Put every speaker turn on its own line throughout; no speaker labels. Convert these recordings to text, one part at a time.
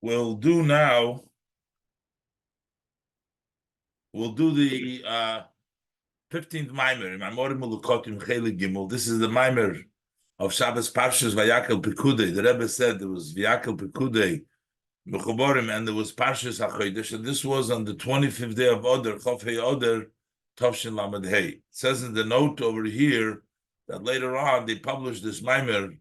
We'll do now. We'll do the 15th Maimer. This is the Maimer of Shabbos Parshas Vayakal Pekudei. The Rebbe said there was Vayakal Pekudei Mechuborim, and there was Parshas HaChodesh, and this was on the 25th day of Oder, Chof Hei Oder, Tovshin Lamed Hei. It says in the note over here that later on they published this Maimer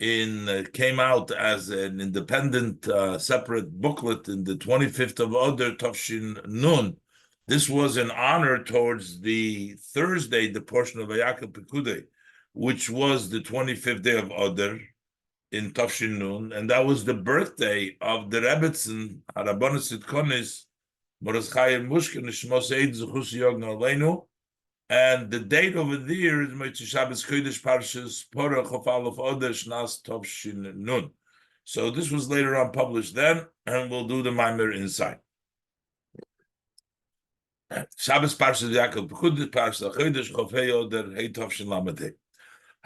came out as an independent, separate booklet in the 25th of Oder, Tovshin Nun. This was an honor towards the Thursday, the portion of Vayakal Pekudei, which was the 25th day of Oder in Tovshin Nun, and that was the birthday of the Rebbetzin, Harabonis Sitkonis, Moraz Chayim Mushkin, Shmos Eid Zuchus Yogna Aleinu, and the date over there is Motzei Shabbos Chodesh Parshas Porach of Aleph Oder Shnas Tovshin Nun. So this was later on published then, and we'll do the Maimer inside. Shabbos Parshas Yaakov Pekudei Parshas Chodesh Chof Hei Oder Hei Tovshin Lamed Hei.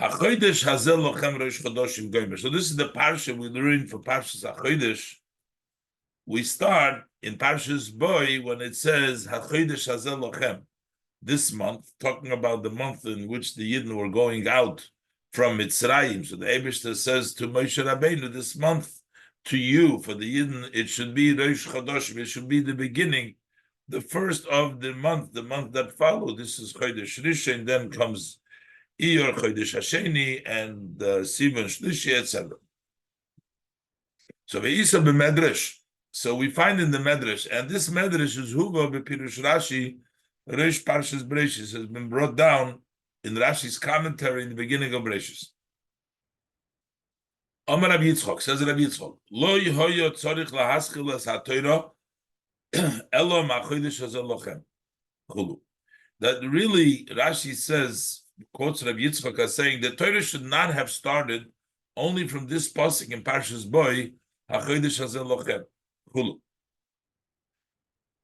HaChodesh Hazel Lochem Rosh Chodoshim Goymer. So this is the parsha we learn for Parshas HaChodesh. We start in Parshas Boy when it says HaChodesh Hazel Lochem. This month, talking about the month in which the Yidden were going out from Mitzrayim. So the Eibishter says to Moshe Rabbeinu, this month to you, for the Yidden, it should be Rosh Chodoshim. It should be the beginning, the first of the month that follow. This is Chodesh Rishon, then comes Iyar Chodesh Hasheni and Sivan Shlishi, etc. So Ve'isa b'Medrash. So we find in the Medrash, and this Medrash is Huva b'Pirush Rashi, Reish Parshas Breshis, has been brought down in Rashi's commentary in the beginning of Breshis. Amar Rabbi Yitzchok, says Rabbi Yitzchok, Lo yihoyo tzorich lahaschil es ha'toira, elo ma'chodesh hazel lochem. Chulu. That really, Rashi says, quotes Rabbi Yitzchak as saying, the Torah should not have started only from this pasuk in Parshas Boy, HaChodesh Hazel Lochem, Chulu.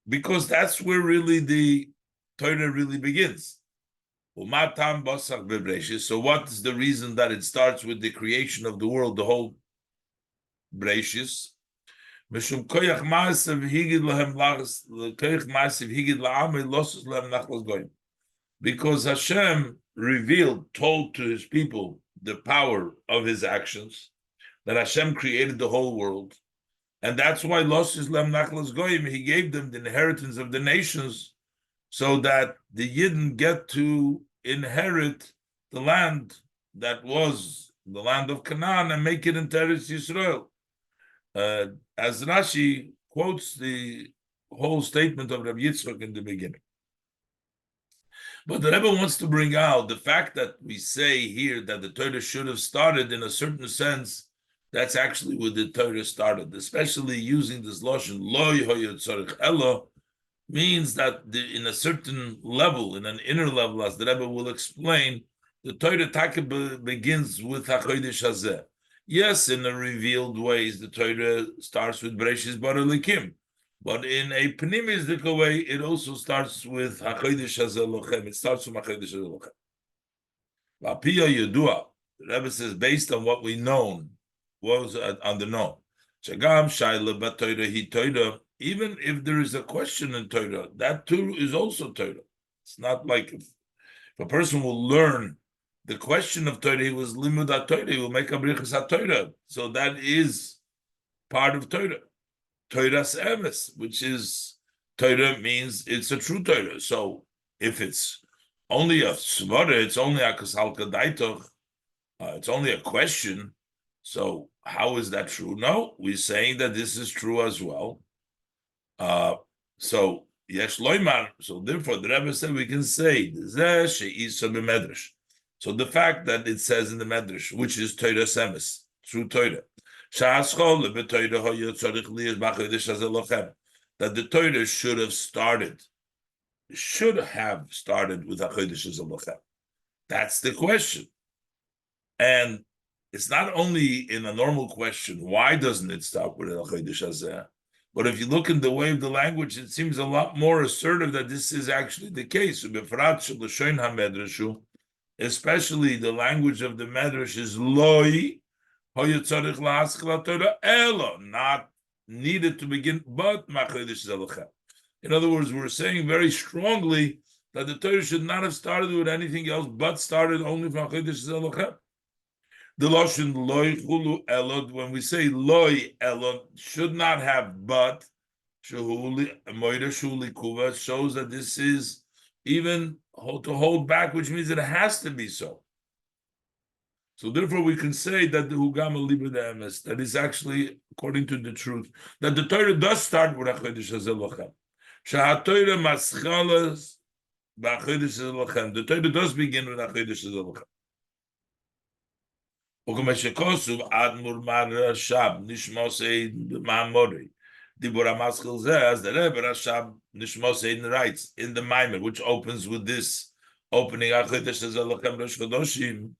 Because that's where really the Torah really begins. So what is the reason that it starts with the creation of the world, the whole Breshis? Because Hashem told to his people the power of his actions, that Hashem created the whole world. And that's why Los Islam Nachlas Goyim, he gave them the inheritance of the nations, so that the Yidden get to inherit the land that was the land of Canaan and make it into Eretz Yisrael. As Rashi quotes the whole statement of Rabbi Yitzchak in the beginning. But the Rebbe wants to bring out the fact that we say here that the Torah should have started in a certain sense. That's actually where the Torah started, especially using this lashon lo yehoyo tzorich elo, means that in a certain level, in an inner level, as the Rebbe will explain, the Torah taka begins with HaChodesh Hazeh. Yes, in a revealed ways, the Torah starts with Bereshis Bara Elikim. But in a pneumistic way, it also starts with HaChodesh Hazel Lochem. It starts from HaChodesh Hazel Lochem. V'apiyah Yedua, the Rebbe says, based on what we know, was on the known. Shagam Shaila B'Torah Hi Torah. Even if there is a question in Torah, that too is also Torah. It's not like if a person will learn the question of Torah, he was limud HaTorah, he will make a brichas HaTorah. So that is part of Torah. Torah's emes, which is Torah means it's a true Torah. So if it's only a svara, it's only a kasalka daitoch, it's only a question. So how is that true? No, we're saying that this is true as well. So yesh loymar. So therefore, the Rebbe said we can say zeh she'isa b'medrash. So the fact that it says in the medrash, which is Torah's emes, true Torah. That the Torah should have started with HaChodesh Hazel Lochem. That's the question. And it's not only in a normal question, why doesn't it start with HaChodesh Hazeh? But if you look in the way of the language, it seems a lot more assertive that this is actually the case. Especially the language of the Medrash is loi, not needed to begin, but ma'chodesh zelochem. In other words, we're saying very strongly that the Torah should not have started with anything else, but started only from chodesh zelochem. The lashon loy chulu elod, when we say loy elod, should not have but, shehuli moira shuli kuva, shows that this is even to hold back, which means it has to be so. So therefore, we can say that the hugama liber the emes, that is actually according to the truth, that the Torah does start with a chodesh zelochem. Shahatorah maschalas ba'chodesh zelochem. The Torah does begin with a chodesh zelochem. U'kameshekosub admur mar Rashab nishmosei ma'amori. Dibur hamaschil zeh, as the Rebbe Rashab nishmosei writes in the Maimer, which opens with this opening a chodesh zelochem rosh chodoshim.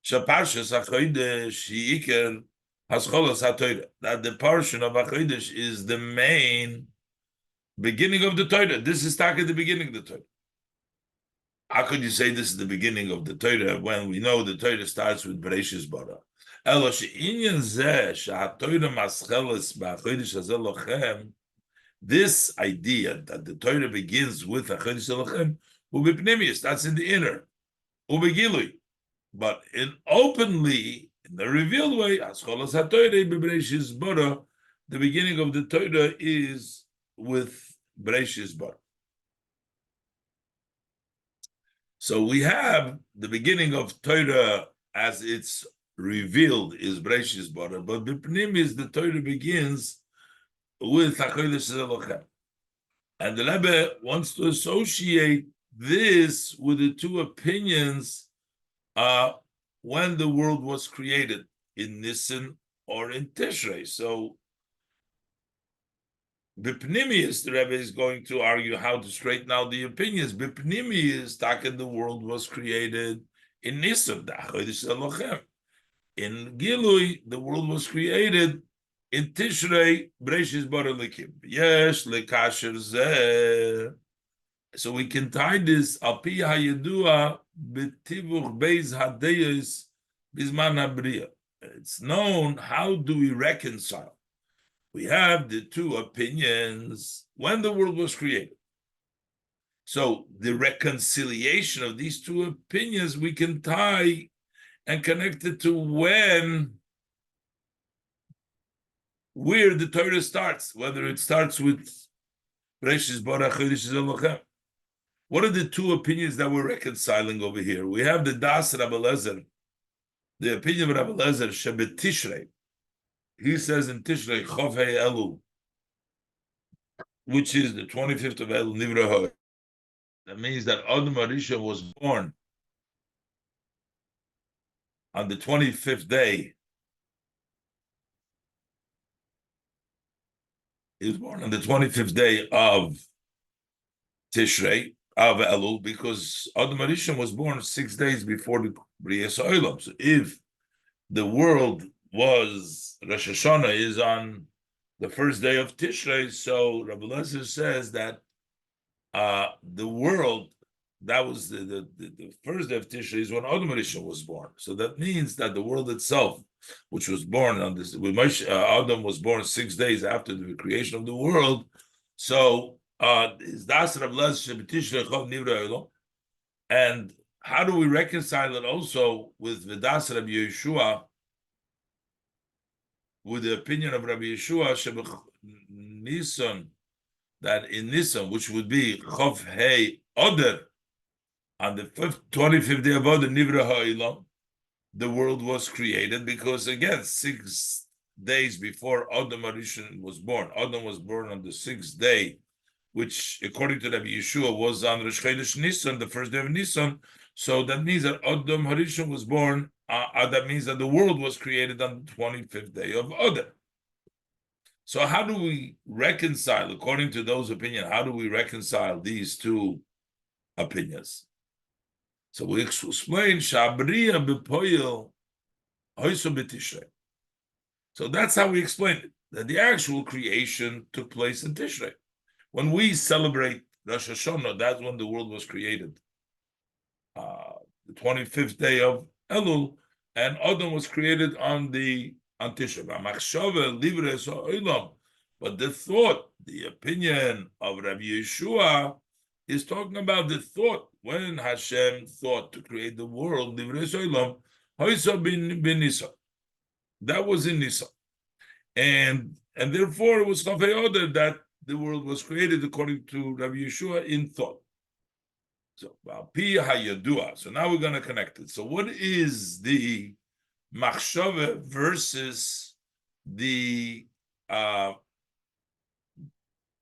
Shaparshas HaChodesh Yiker Hascholas HaTorah. That the portion of HaChodesh is the main beginning of the Torah. This is talking at the beginning of the Torah. How could you say this is the beginning of the Torah when we know the Torah starts with Bereshis Bara? Elo she'inyan zeh she'haTorah mascheles ba'chodesh hazeh lochem. This idea that the Torah begins with HaChodesh lochem ubipnimius, that's in the inner, ubegilui. But in openly, in the revealed way, the beginning of the Torah is with Bereshis Bara. So we have the beginning of Torah as it's revealed is Bereshis Bara, but Bipnim is the Torah begins with HaChodesh Zelochem. And the Rebbe wants to associate this with the two opinions when the world was created, in Nisan or in Tishrei. So Bipnimius, the Rebbe is going to argue how to straighten out the opinions. Bipnimius, taken the world was created in Nisan, in Gilui, the world was created in Tishrei, Bereshis Bara Likim. Yes, lekasher zeh. So we can tie this al pi hayedua b'tivuch beis hadeyos bizman habriya. It's known, how do we reconcile? We have the two opinions when the world was created. So the reconciliation of these two opinions we can tie and connect it to where the Torah starts, whether it starts with Bereshis Bara Chodesh Zelochem. What are the two opinions that we're reconciling over here? We have the Das Rabbi Lezer, the opinion of Rabbi Lezer, Shebet Tishrei. He says in Tishrei, Chov Hei Elu, which is the 25th of Elul, Nivra Hoi. That means that Adam Arisha was born on the 25th day. He was born on the 25th day of Tishrei, of Elul, because Adam Arisha was born 6 days before the Briyas Olam. So if the world was, Rosh Hashanah is on the first day of Tishrei, so Rabbi Lezer says that the world, that was the first day of Tishrei is when Adam Arisha was born. So that means that the world itself, which was born on this, Adam was born 6 days after the creation of the world. So is Das Rabbi Lezer Tishrei Chov Nivra Olam. And how do we reconcile it also with V'das Rabbi Yeshua, with the opinion of Rabbi Yeshua, Nisan, that in Nisan, which would be Chov Hei Oder, on the 25th day of Oder, Nivra Ha'olam, the world was created, because again, 6 days before Adam Arishan was born. Adam was born on the 6th day, which according to Rabbi Yeshua was on Rosh Chodesh Nisan, the first day of Nisan. So that means that Adam Harishon was born, that means that the world was created on the 25th day of Adar. So how do we reconcile, according to those opinions, how do we reconcile these two opinions? So we explain, Shabriya b'poyel hoyso b'tishrei. So that's how we explain it, that the actual creation took place in Tishrei. When we celebrate Rosh Hashanah, that's when the world was created. The 25th day of Elul, and Adam was created on Tishrei. But the thought, the opinion of Rabbi Yeshua is talking about the thought. When Hashem thought to create the world, that was in Nisan. And therefore it was Chafei order that the world was created according to Rabbi Yeshua in thought. So so now we're going to connect it. So what is the machshava versus the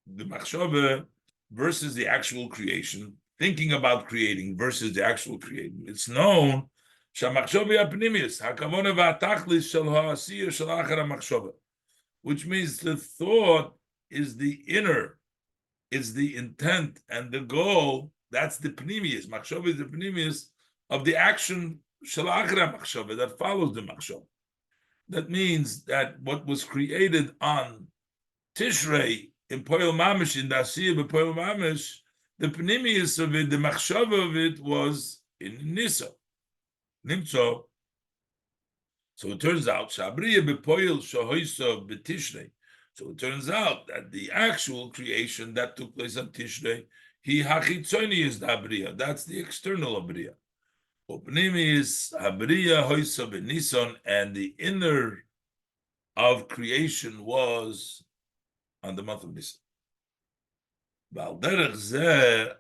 machshava versus the actual creation, thinking about creating versus the actual creating? It's known which means the thought is the inner, is the intent and the goal. That's the pnimius. Machshava is the pnimius of the action shalachra machshava that follows the machshava. That means that what was created on Tishrei in Poel Mamish, in the Asiyah of Poel Mamish, the pnimius of it, the machshava of it was in Nisa. Nimtzo. So it turns out, Shabriya bepoil shahoisa betishrei. So it turns out that the actual creation that took place on Tishrei, he hachitzoni is the abriya. That's the external abriya. Upnimi is abriya hoisa benisan, and the inner of creation was on the month of Nisan. Balderech zeh,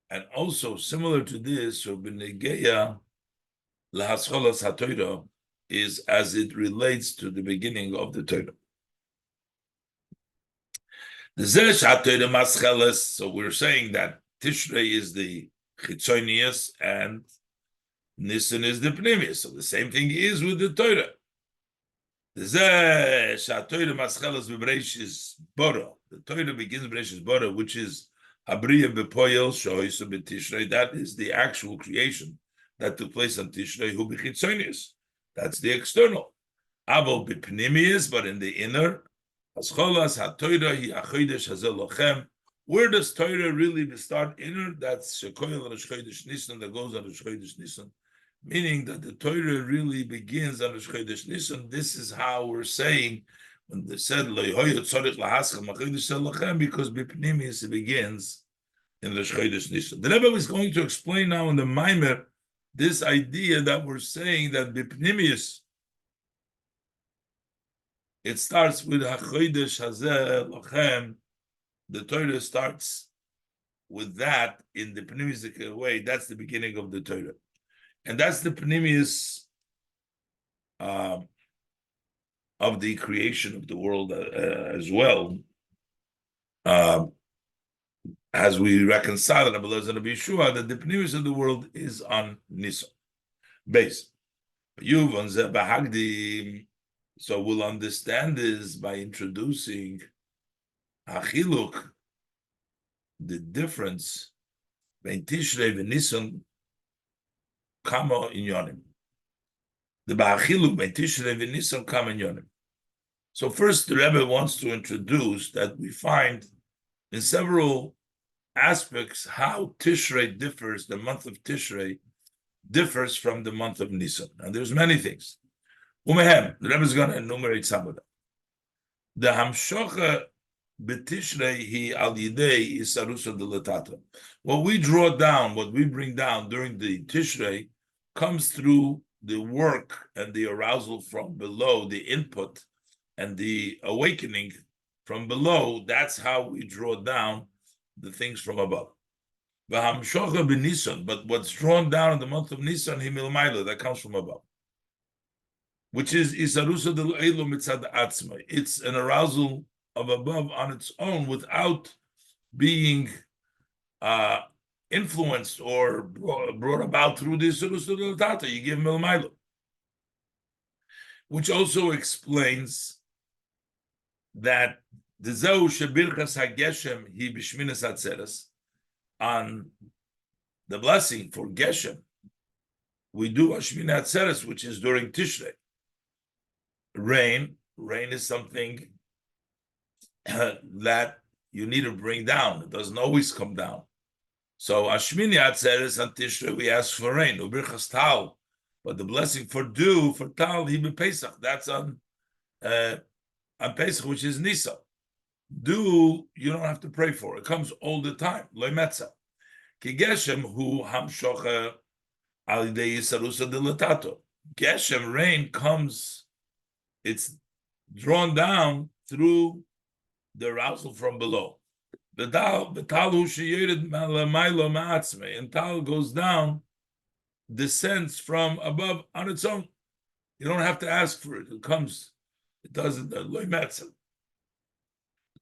and also similar to this, so b'negeya lahascholas hatoira, is as it relates to the beginning of the Torah. So we're saying that Tishrei is the chitzonius and Nisan is the pnimius. So the same thing is with the Torah. The Torah begins Bereshis Bara, which is Habriya bepoyel shoysa b'Tishrei. That is the actual creation that took place on Tishrei, who bechitzonius. That's the external. Avo b'pnimius, but in the inner. Ascholas ha'Torah hi achodesh hazel lochem. Where does Torah really start inner? That's shekoyel Rosh Chodesh Nisan, that goes on Rosh Chodesh Nisan. Meaning that the Torah really begins on Rosh Chodesh Nisan. This is how we're saying when they said le'hoyot tzorich lahaschem achodesh hazel lochem, because b'pnimius it begins in Rosh Chodesh Nisan. The Rebbe is going to explain now in the Maimer this idea that we're saying that b'pnimius it starts with HaChodesh Hazeh Lochem. The Torah starts with that in the pnimius way. That's the beginning of the Torah, and that's the pnimius of the creation of the world as well. As we reconcile it, Rabbi Yeshua, that the pnimius of the world is on Nisan base. So we'll understand this by introducing Achiluk, the difference between Tishrei and Nisan, Kama in Yonim. The Achiluk between Tishrei and Nisan, Kama in Yonim. So first, the Rebbe wants to introduce that we find in several aspects how Tishrei differs, the month of Tishrei differs from the month of Nisan. And there's many things. The Rebbe is going to enumerate some of them. The Hamshocha b'Tishrei hi al yidei isarusa delatata. What we draw down, what we bring down during the Tishrei, comes through the work and the arousal from below, the input and the awakening from below. That's how we draw down the things from above. The Hamshocha b'Nisan, but what's drawn down in the month of Nisan, himilmaila, that comes from above, which is isarusa del elo mitzad atzma. It's an arousal of above on its own without being influenced or brought about through the isarusa del tata. You give milmailo, which also explains that the zeu shebirchas hageshem hi b'shminas atzeres, on the blessing for geshem we do Shmini Atzeres, which is during Tishrei. Rain is something that you need to bring down. It doesn't always come down. So Shmini Atzeres on Tishrei we ask for rain. Ubirchas Tal, but the blessing for dew for Tal he be Pesach. That's on Pesach, which is Nisa. you don't have to pray for. It comes all the time. Lo metza. Ki geshem hu hamshocha al yidei yisarusa dilatato. Geshem, rain, comes, it's drawn down through the arousal from below. And tal goes down, descends from above on its own. You don't have to ask for it. It comes. It doesn't.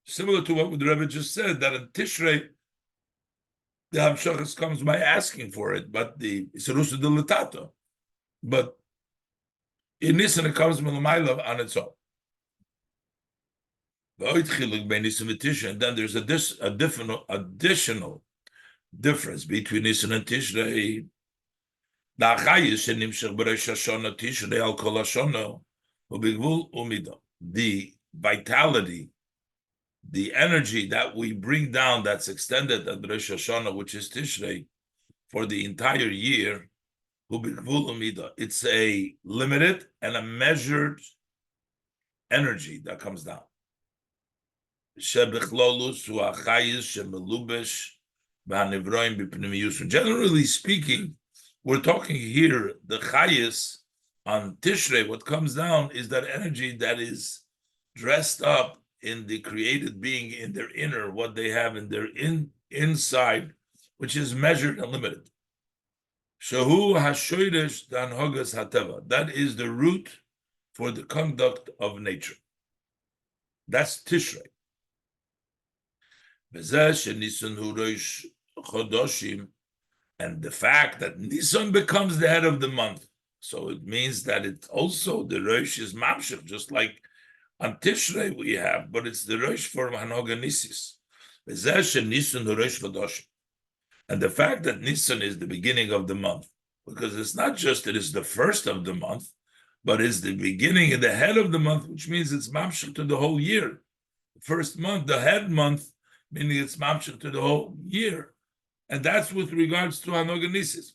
Similar to what the Rebbe just said, that in Tishrei, the Hamshachas comes by asking for it, but the Isarusa Dilatato. But in Nisan, it comes Milamayla on its own. And then there's additional difference between Nisan and Tishrei. The vitality, the energy that we bring down, that's extended at Rosh Hashanah, which is Tishrei, for the entire year, it's a limited and a measured energy that comes down. Generally speaking, we're talking here, the chayis on Tishrei, what comes down is that energy that is dressed up in the created being, in their inner, what they have in their inside, which is measured and limited. Shahu hashoidesh danhogas hateva. That is the root for the conduct of nature. That's Tishrei. And the fact that Nisan becomes the head of the month, so it means that it's also the Rosh is Mamshech, just like on Tishrei we have, but it's the Rosh for Hanoga Nisis. And the fact that Nisan is the beginning of the month, because it's not just that it's the first of the month, but it's the beginning and the head of the month, which means it's Mamshech to the whole year. The first month, the head month, meaning it's Mamshech to the whole year. And that's with regards to Hanoga Nisis.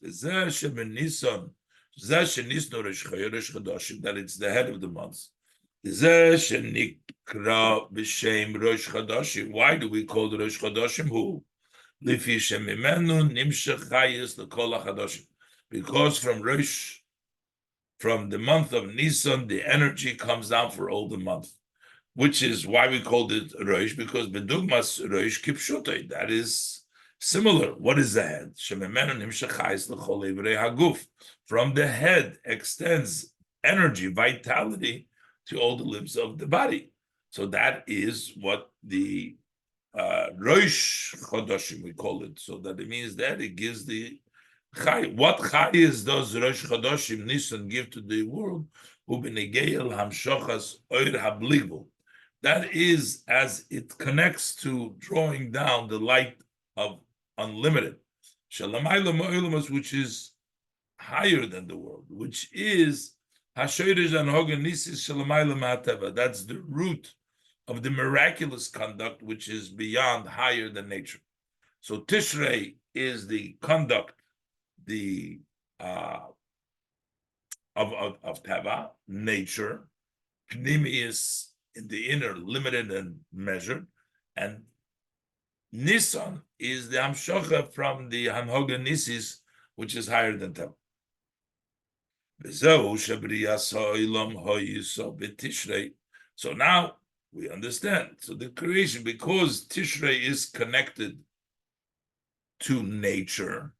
That it's the head of the months. Why do we call the Rosh Chodashim? Who? Because from the month of Nisan, the energy comes down for all the month, which is why we called it Rosh, because Bedugmas Rosh Kipshutai, that is similar. What is the head? From the head extends energy, vitality to all the limbs of the body. So that is what the Rosh Chodashim, we call it. So that it means that it gives the Chai. What Chayis does Rosh Chodashim Nisan give to the world? That is as it connects to drawing down the light of unlimited, which is higher than the world, which is that's the root of the miraculous conduct, which is beyond, higher than nature. So Tishrei is the conduct, the of Teva, nature. Pnimius in the inner, limited and measured, and Nisan is the Hamshocha from the Hanhoga Nisis, which is higher than Teva. So now we understand. So the creation, because Tishrei is connected to nature,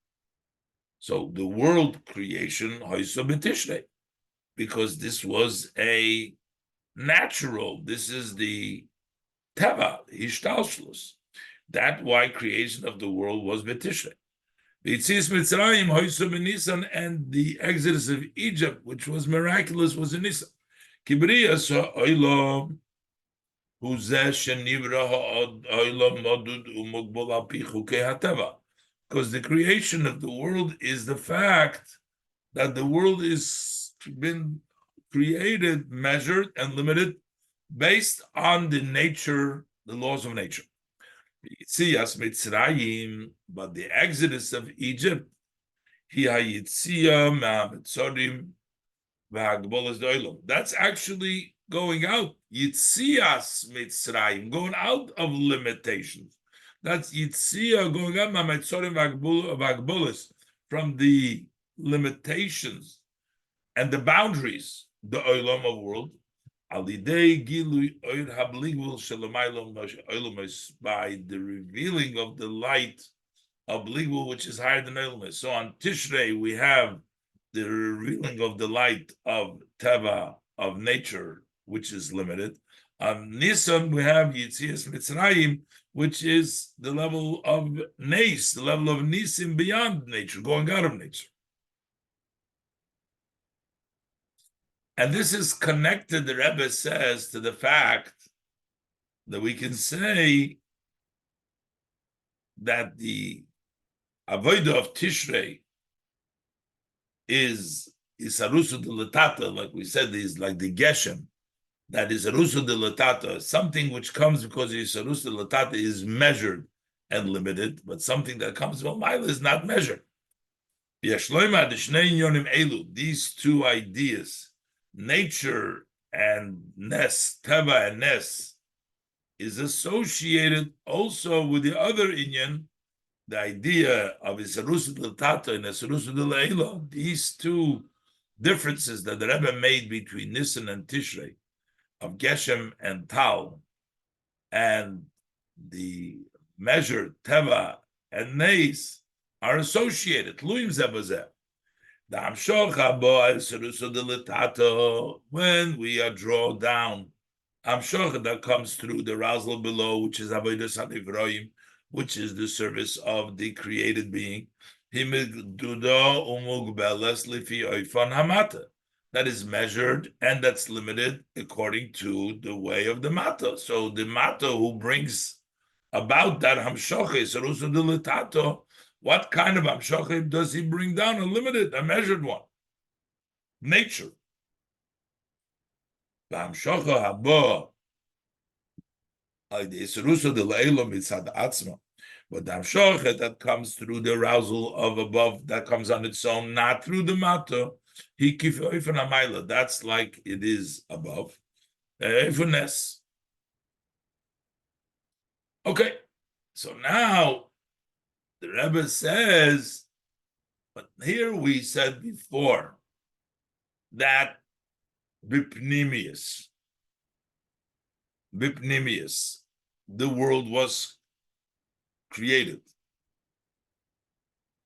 so the world creation, because this was a natural, this is the Teva, Hishtalshlus. That's why creation of the world was B'Tishrei. B'Yitzis Mitzrayim, Hoyso b'Nisan, and the exodus of Egypt, which was miraculous, was in Nisan. Kibriyas ha'olam, hu zeh shenivra ha'olam modud u'mugbol al pi chukei ha'teva. Because the creation of the world is the fact that the world is been created, measured, and limited based on the nature, the laws of nature. But the exodus of Egypt, that's actually going out. Yitzias Mitzrayim, going out of limitations. That's Yitzia going out Vagbulis, from the limitations and the boundaries, the Olam of world. By the revealing of the light of Bligvul, which is higher than Olam. So on Tishrei, we have the revealing of the light of Teva, of nature, which is limited. On Nisan, we have Yitzias Mitzrayim, which is the level of Nes, the level of Nisim beyond nature, going out of nature. And this is connected, the Rebbe says, to the fact that we can say that the Avodah of Tishrei is Arusa de Latata, like we said, is like the Geshem, that is Arusa de Latata, something which comes because Arusa de Latata is measured and limited, but something that comes from Maila is not measured. These two ideas, nature and Nes, Teva and Nes, is associated also with the other inyan, the idea of Isarusa del Tata and Isarusa del Leila. These two differences that the Rebbe made between Nisan and Tishrei, of Geshem and Tal, and the measured Teva and Nes, are associated. Luim Zebazeh. When we are drawn down, Amshocha that comes through the Razel below, which is Avodas HaNivroim, which is the service of the created being, that is measured and that's limited according to the way of the Mata. So the Mata who brings about that Hamshocha, what kind of Hamshocha does he bring down? A limited, a measured one. Nature. The Hamshocha haba, the Isarusa de Le'elo mitzad atzma. But the Hamshocha that comes through the arousal of above, that comes on its own, not through the Mata. He kifoifan amayla. That's like it is above. Efunes. Okay. So now the Rebbe says, but here we said before that Bipnimius, the world was created.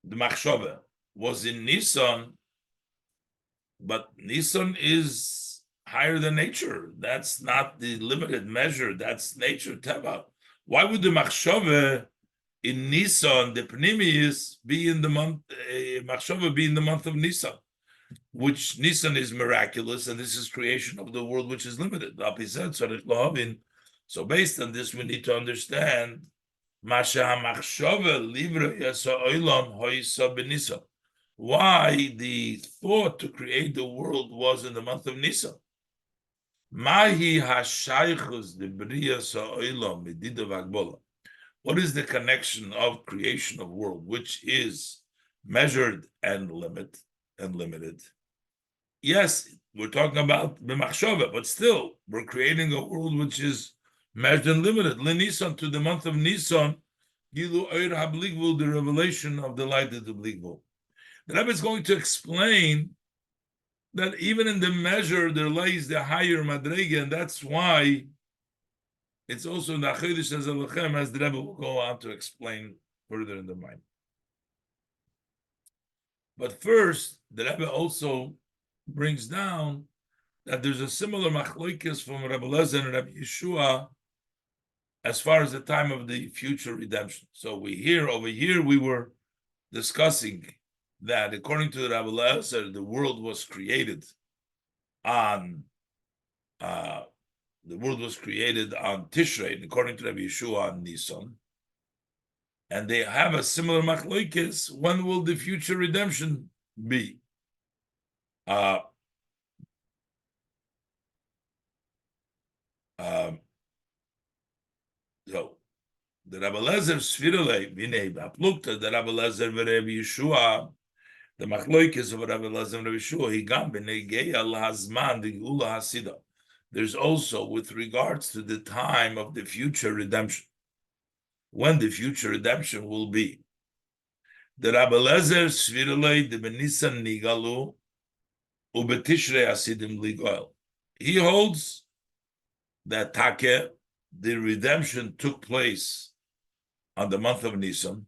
The Machshava was in Nisan, but Nisan is higher than nature. That's not the limited measure. That's nature, Teva. Why would the Machshava in Nisan, the Pnimius, be in the month, Machshava be in the month of Nisan, which Nisan is miraculous, and this is creation of the world, which is limited. So based on this, we need to understand why the thought to create the world was in the month of Nisan. What is the connection of creation of world, which is measured and limited? Yes, we're talking about b'machshava, but still, we're creating a world which is measured and limited. L'Nisan, to the month of Nisan, Gilu Oir HaBligvul, the revelation of the light of the Bligvul. The Rebbe is going to explain that even in the measure there lies the higher madrega, and that's why it's also in the Chodesh as the Rebbe will go on to explain further in the mind. But first, the Rebbe also brings down that there's a similar machlokes from Rabbi Lezer and Rabbi Yeshua as far as the time of the future redemption. So over here we were discussing that according to Rabbi Lezer, the world was created on Tishrei, and according to Rabbi Yeshua on Nisan. And they have a similar machlokes. When will the future redemption be? So the Rabbi Lezer Sfirale Binei Baplukta, the Rabbi Lezer Rabbi Yeshua, the machlokes of Rabbi Lezer and Rabbi Yeshua, he gam Binei Geya Lahazman the Geula Hasida. there's also with regards to the time of the future redemption, when the future redemption will be. The Rabbi Lezer Svirlei the Benisan Nigalu Ubetishrei Asidim Ligoel. He holds that Take, the redemption took place on the month of Nisan,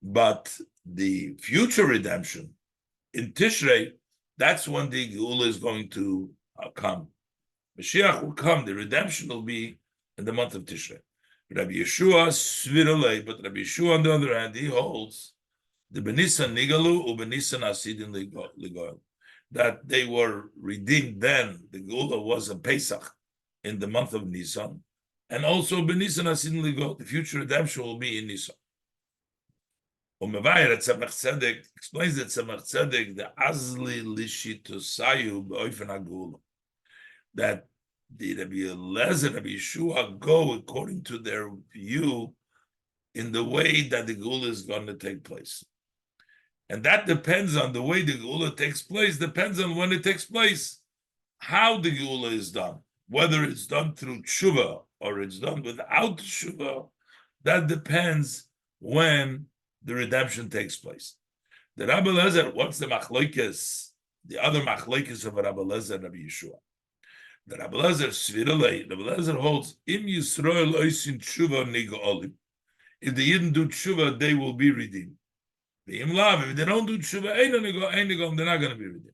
but the future redemption in Tishrei, that's when the Geula is going to come. Mashiach will come, the redemption will be in the month of Tishrei. Rabbi Yeshua Svirolei, but Rabbi Yeshua, on the other hand, he holds the Benisan Nigalu or Benisan Asidin Ligoel, that they were redeemed then. The Geula was a Pesach in the month of Nisan, and also Benisan Asidin Ligoel, the future redemption will be in Nisan. Umevayer Tzemach Tzedek explains that Tzemach Tzedek the Azli Lishitusayu Beoifen HaGeula, that the Rabbi Eliezer, Rabbi Yeshua go according to their view in the way that the Geula is going to take place. And that depends on the way the Geula takes place, depends on when it takes place, how the Geula is done, whether it's done through tshuva or it's done without tshuva, that depends when the redemption takes place. The Rabbi Eliezer, what's the machlokes, the other machlokes of Rabbi Eliezer and Rabbi Yeshua? The Rabbi Eliezer Svirelei, Rabbi Eliezer holds Im Yisrael oisin tshuva nigolim. If the Yidden do tshuva, they will be redeemed. Im lav, if they don't do tshuva, they're not going to be redeemed.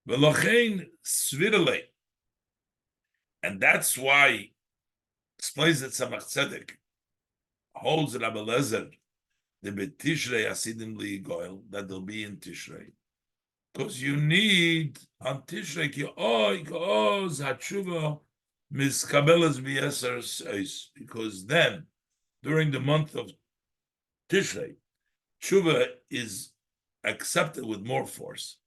Velochein Svirelei, and that's why explains that Tzemach Tzedek holds Rabbi Eliezer the betishrei asidim ligoil, that they'll be in Tishrei. Because you need on Tishrei ki oz hatshuva miskabelas b'yeser seis. Because then, during the month of Tishrei, tshuva is accepted with more force,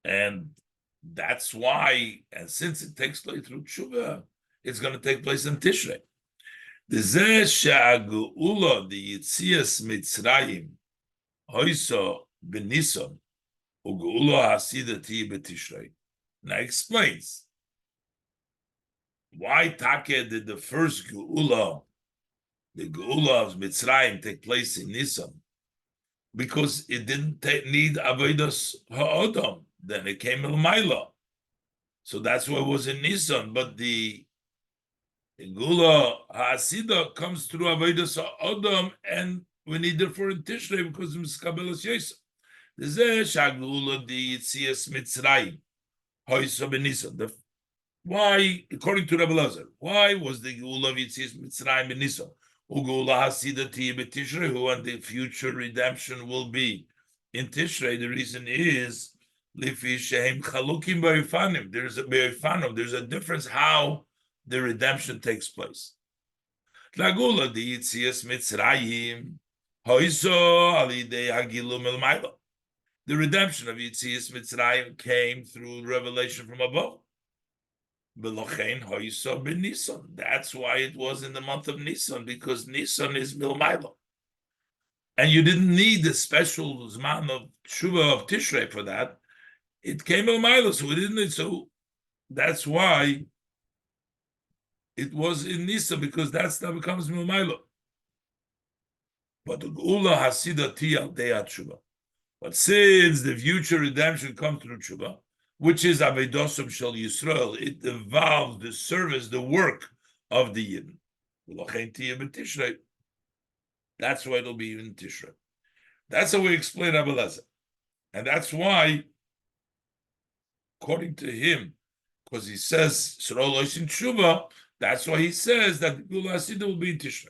and that's why. And since it takes place through tshuva, it's going to take place in Tishrei. The She'ageula, the Yitzias Mitzrayim, Hoiso Benison, Ugeula Hasidati Betishrei. Now explains why Take did the first Geula, the Geula of Mitzrayim, take place in Nisan, because it didn't need Avodas Ha'odam. Then it came in Maila, so that's why it was in Nisan. But the Geula Ha'asida comes through Avodas Ha'odam, and we need it for in Tishrei because of Miskabelas Yosef. This is Shagula the Yitzias Mitzrayim, Hoysa Benisan. Why, according to Rabbi Eliezer, why was the Geula of Yitzias Mitzrayim Benisan? Geula Hasida Ti B'Tishrei, who and the future redemption will be in Tishrei. The reason is Lifi Shehem Chalukim B'Yofanim. There's a difference how the redemption takes place. Lagula the Yitzias Mitzrayim, Hoyso Alidei Hagilum El Maila. The redemption of Yitzias Mitzrayim came through revelation from above. Belochein Hoyso Ben Nisan. That's why it was in the month of Nisan, because Nisan is Milmaila. And you didn't need the special Zman of Tshuva of Tishrei for that. It came Milmaila, so we didn't need, so that's why it was in Nisan, because that's now becomes Milmaila. But the Geula Hasida Ti Al Dei Tshuva. But since the future redemption comes through Tshuva, which is Avedosam Shel Yisrael, it involves the service, the work of the Yidden. That's why it'll be in Tishrei. That's how we explain Rabbi Eliezer. And that's why, according to him, because he says, Srolosh in Tshuva, that's why he says that the Geula Hasida will be in Tishrei.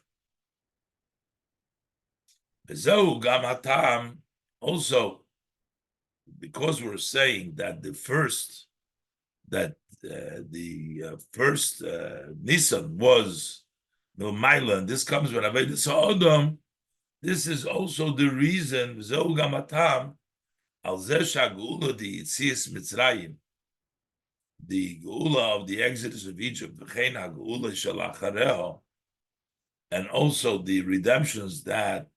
Bezehu Gam Hatam, also, because we're saying that the first Nisan was Milmaila, and this comes when Avodas Ha'odam, this is also the reason Zehu Gam Hatam Al Zeh Shagula the Yitzias Mitzrayim, the Geula of the Exodus of Egypt, V'chein HaGeula Shel Achareha, and also the redemptions that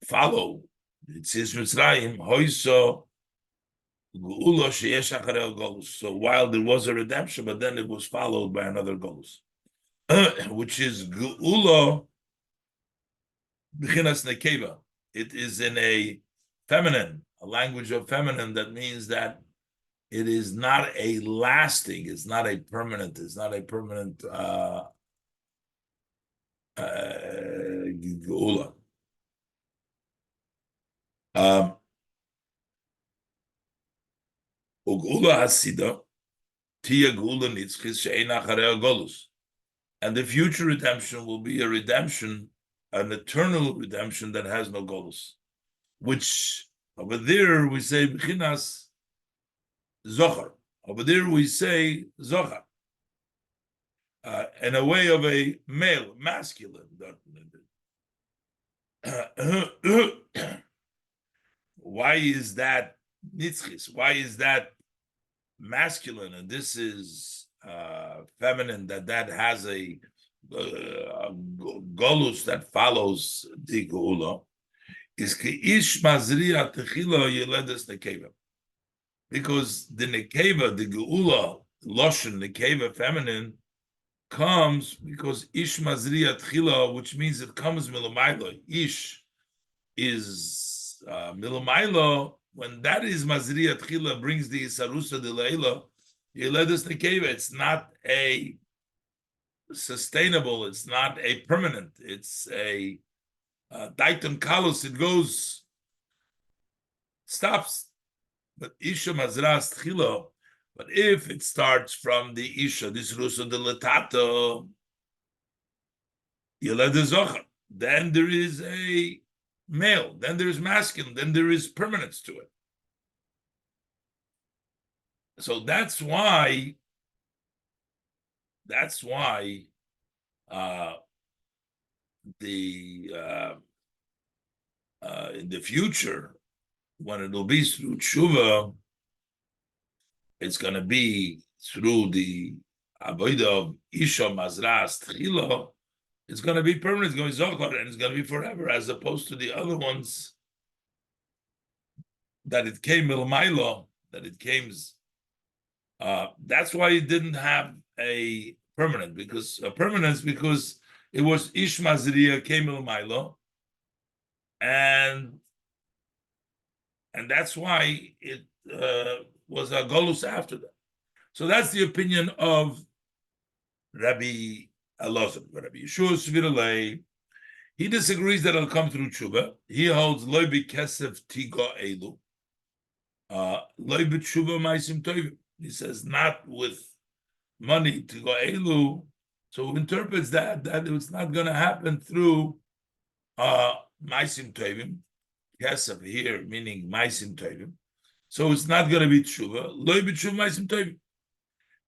follow Yitzis Mitzrayim, hoiso geula sheyesh acharei golus. So while there was a redemption, but then it was followed by another golus, which is geula b'chinas nekeva. It is in a feminine, a language of feminine, that means that it is not a lasting, it's not a permanent geula. Ugula hasida tia geula nitzchis she'ein acharei golus. And the future redemption will be a redemption, an eternal redemption that has no golus. Which over there we say b'chinas zochar. Over there we say zochar. In a way of a male, masculine. Why is that nitzchis? Why is that masculine? And this is feminine, that has a golus that follows the geula. Is keish mazriya techila yeledes nekeva. Because the nekeva, the geula, loshen, nekeva, feminine, comes because ish mazriya techila, which means it comes milamaylo. Ish is milamaylo. When that is mazriya techila, brings the isarusa de leila, yeledes nekeva. It's not a sustainable. It's not a permanent. It's a Daiton Kalos, it goes, stops. But Isha Mazras Tchilo, but if it starts from the Isha, this Rusa de Letato, Yeled Zochar, then there is a male, then there is masculine, then there is permanence to it. So that's why in the future, when it will be through tshuva, it's going to be through the avodah of isha mazras tchila. It's going to be permanent. It's going to be zochar, and it's going to be forever, as opposed to the other ones that it came milmailo, that it came. That's why it didn't have a permanent, because a permanence, because it was ish mazriya came milmailo, and that's why it was a golus after that. So that's the opinion of Rabbi Elazar. Rabbi Yeshua Sviralei, he disagrees that it'll come through tshuva. He holds loy b'kesef tiga elu, loy b'tshuva ma'asim tovim. He says not with money tiga elu. So interprets that it's not going to happen through ma'asim tovim. Kesef here meaning ma'asim tovim. So it's not going to be tshuva. Loy b'tshuva ma'asim tovim.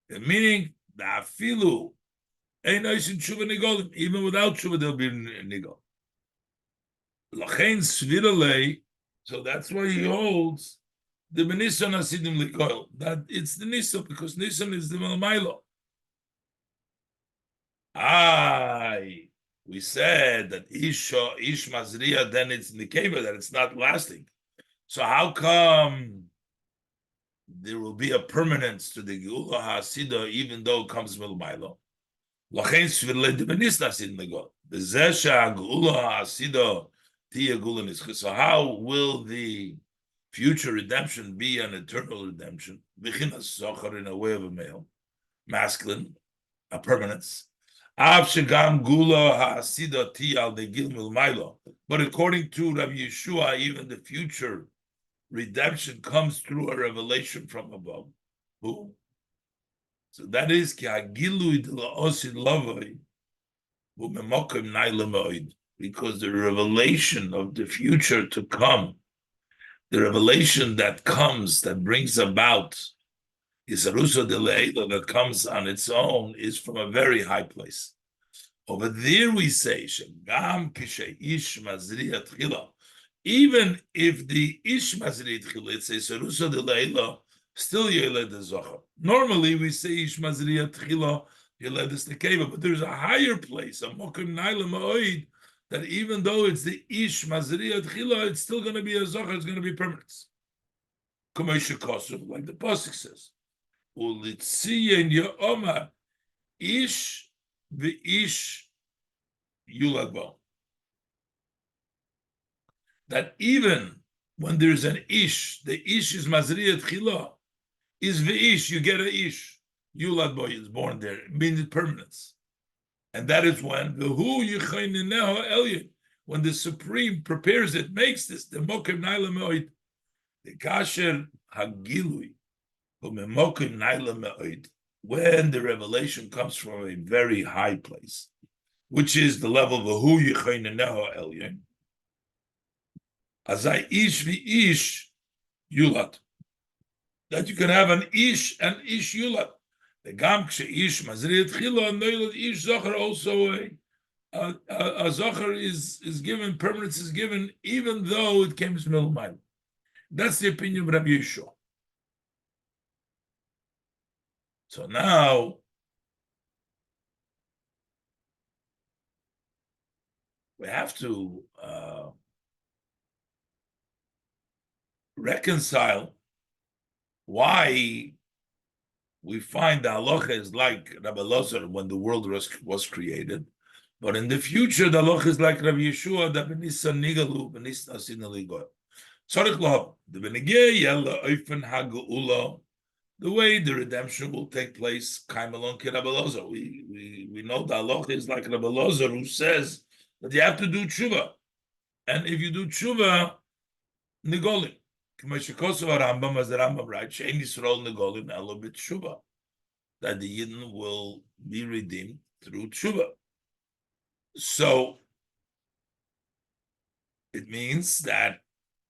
Meaning the afilu ain't nice in tshuva nigolim. Even without tshuva, there'll be nigol. Lachein sviralei. So that's why he holds the benisan asidim likoil, that it's the nisan, because nisan is the melmailo. We said that ish mazriya, then it's nikeva, that it's not lasting. So how come there will be a permanence to the geula ha'asida, even though it comes melmailo? Lachein sviralei the benisan asidim likoil. Bezesha geula ha'asida. So how will the future redemption be an eternal redemption? In a way of a male, masculine, a permanence. But according to Rabbi Yeshua, even the future redemption comes through a revelation from above. Who? So that is because the revelation of the future to come, the revelation that comes, that brings about, is a rusa de leila, that comes on its own, is from a very high place. Over there we say, even if the ish mazriya tchila, it says rusa de leila, still yeled de zochar. Normally we say ish mazriya tchila, yeled de nekeva, but there's a higher place, a mokim naila ma'oid, that even though it's the ish mazriya tchila, it's still going to be a zocher, it's going to be permanent. Like the pasuk says, "Ulitziyen ya'omar ish v'ish yulad bo." That even when there's an ish, the ish is mazriya tchila, is v'ish, you get a ish. Yulad bo is born there, means permanence. And that is when when the Supreme prepares it, makes this, the mokim naila me'oid, the kasher hagilui, mokim naila me'oid, when the revelation comes from a very high place, which is the level of who yichayneneho elyon, azai ish v'ish yulat, that you can have an ish and ish yulat. The gam ish mazriyat chila noilad ish zocher also a zocher is given, permanence is given, even though it came from milmayim. That's the opinion of Rabbi Yeshua. So now we have to reconcile why we find the halacha is like Rabbi Elazar when the world was created, but in the future the halacha is like Rabbi Yeshua that b'nisa nigalu b'nisa asina ligoy. Tzarich lahav the benegei yella oifen hageula, the way the redemption will take place. Kaimelon ki Rabbi Elazar. We know the halacha is like Rabbi Elazar who says that you have to do tshuva, and if you do tshuva, nigolim. As the Rambam writes, that the Yidden will be redeemed through tshuva. So it means that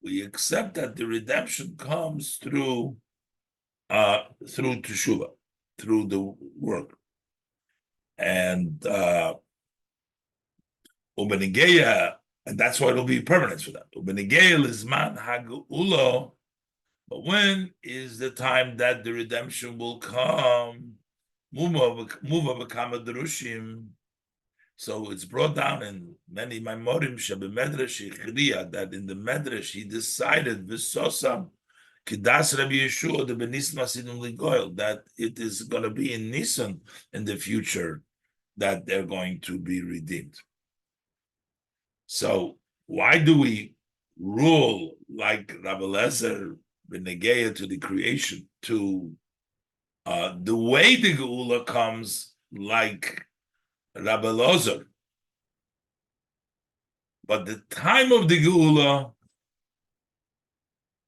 we accept that the redemption comes through teshuva, through the work, and and that's why it'll be permanent for that. But when is the time that the redemption will come? So it's brought down in many Maimorim that in the Medrash he decided V'sosam Kidas Rabbi Yeshua the Benis Masidim Ligoil, that it is going to be in Nisan in the future that they're going to be redeemed. So why do we rule like Rabbi Elazar b'negeya to the creation, to the way the Geula comes like Rabbi Elazar, but the time of the Geula,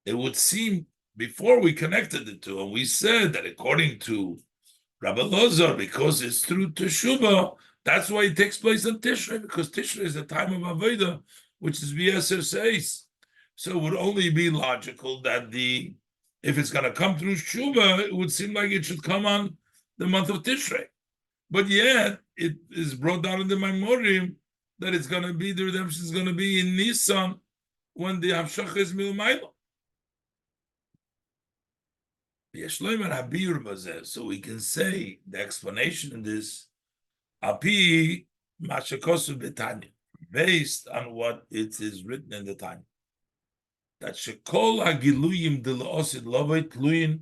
it would seem before we connected the two, and we said that according to Rabbi Elazar, because it's through Teshuvah, that's why it takes place on Tishrei, because Tishrei is the time of Avodah, which is V'yeser Seis. So it would only be logical that if it's going to come through Shuvah, it would seem like it should come on the month of Tishrei. But yet, it is brought down in the Maimorim that it's going to be, the redemption is going to be in Nisan when the Hamshach is Milmayla. So we can say the explanation in this Api Mashakosu Betanya, based on what it is written in the time. That Shekol Hagiluyim de La'osid Lovay Tluyin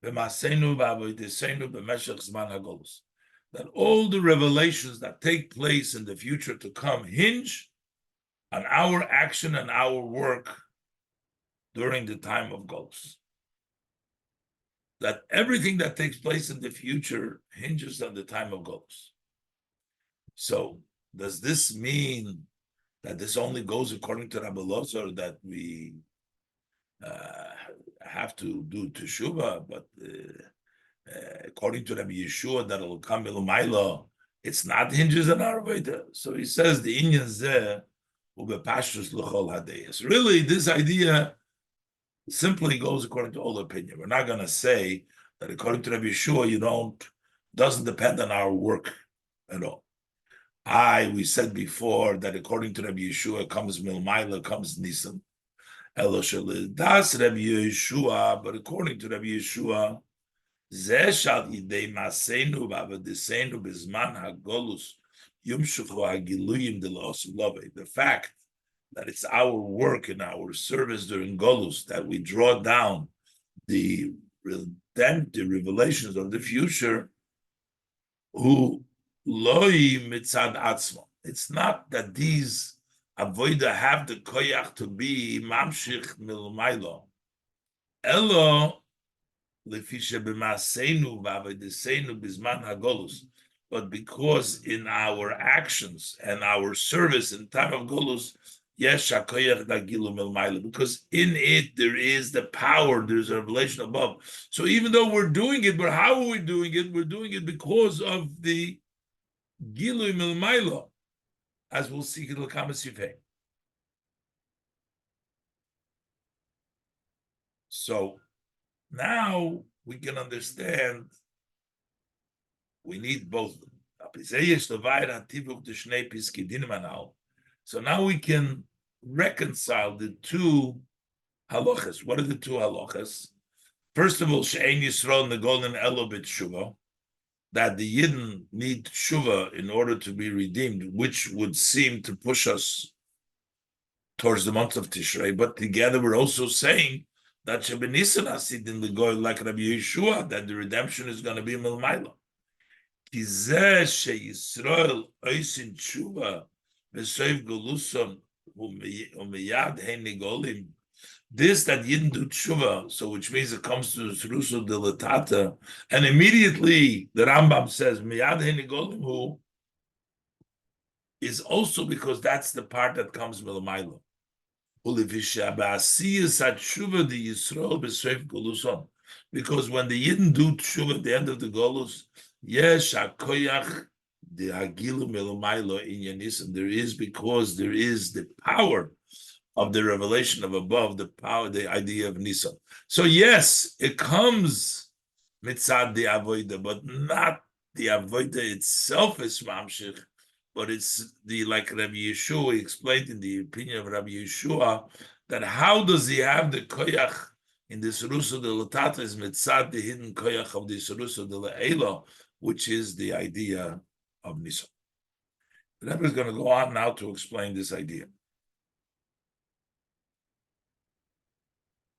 B'Masenu V'Avoidesenu B'Meshech Zman HaGolus. That all the revelations that take place in the future to come hinge on our action and our work during the time of Golus. That everything that takes place in the future hinges on the time of Golus. So, does this mean that this only goes according to Rabbi Elazar, that we have to do Teshuvah, but according to Rabbi Yeshua, that will come Ilumayla, it's not hinges on our Veda. So he says the Inyan Zeh Ubepashtus L'chol Hadeyas. Really, this idea simply goes according to all opinion. We're not going to say that according to Rabbi Yeshua, doesn't depend on our work at all. We said before that according to Rabbi Yeshua comes Milmayla, comes Nisan. Das Rabbi Yeshua, but according to Rabbi Yeshua, Zeshal Yidei Masenu V'Avadesenu B'Zman HaGolus The fact that it's our work and our service during Golus that we draw down the redemptive revelations of the future, who loy mitzad atzmo. It's not that these avoida have the koyach to be mamshich milmaylo. Elo lefisha b'maseinu v'avodeseinu bizman hagolus. But because in our actions and our service in time of Golus, yes, shakoyach dagilu milmaylo, because in it there is the power, there's a revelation above. So even though we're doing it, but how are we doing it? We're doing it because of the Gilu milmaylo, as we'll see in L'kamas Yifei. So now we can understand we need both. So now we can reconcile the two halachas. What are the two halachas? First of all, she'ein Yisrael negolin elo b'tshuva, that the Yidden need tshuva in order to be redeemed, which would seem to push us towards the month of Tishrei. But together we're also saying that Shebenisan Asid in the Goy, like Rabbi Yeshua, that the redemption is going to be Milmayla. Kizeh sheYisrael oisin tshuva v'soiv goluson umeyad hein nigolim. This that Yidden do tshuva, so which means it comes to Rusul de Latata, and immediately the Rambam says miyad hein nigolim hu is also because that's the part that comes Milmayla. Because when the Yidden do tshuva at the end of the Golus, yes, hakoyach the hagilu milmaylo in Yanisim, there is, because there is the power of the revelation of above, the power, the idea of Nisan. So yes, it comes mitzad the avoida, but not the avoida itself is mamshich, but it's the, like Rabbi Yeshua explained in the opinion of Rabbi Yeshua, that how does he have the koyach in the Serusa de Latata is mitzad the hidden koyach of the Serusa de La'ela, which is the idea of Nisan. The Rebbe is going to go on now to explain this idea.